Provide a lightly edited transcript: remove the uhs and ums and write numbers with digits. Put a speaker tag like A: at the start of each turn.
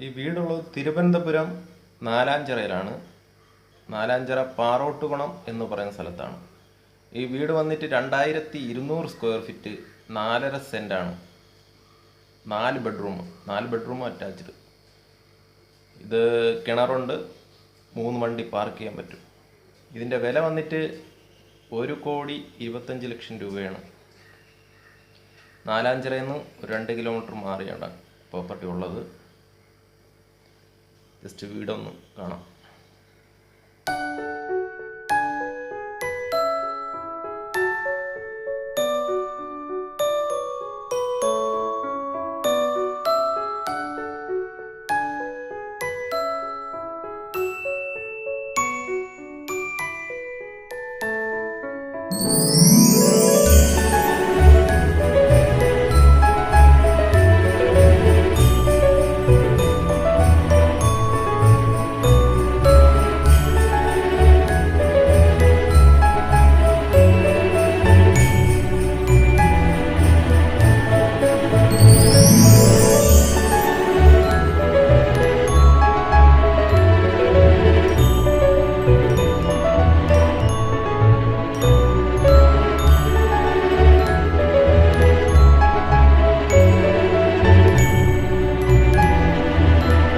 A: ഈ വീടുള്ളത് തിരുവനന്തപുരം നാലാഞ്ചിറയിലാണ്. നാലാഞ്ചിറ പാറോട്ടുകുണം എന്ന് പറയുന്ന സ്ഥലത്താണ്. ഈ വീട് വന്നിട്ട് 2200 സ്ക്വയർ ഫീറ്റ്, 4.5 സെൻറ്റാണ്. 4 bedroom attached. ഇത് കിണറുണ്ട്, 3 വണ്ടി പാർക്ക് ചെയ്യാൻ പറ്റും. ഇതിൻ്റെ വില വന്നിട്ട് 1,25,00,000 രൂപയാണ്. നാലാഞ്ചിറയിൽ നിന്ന് 2 കിലോമീറ്റർ മാറിയാണ് പ്രോപ്പർട്ടി ഉള്ളത്. ജസ്റ്റ് വീടൊന്ന് കാണാം.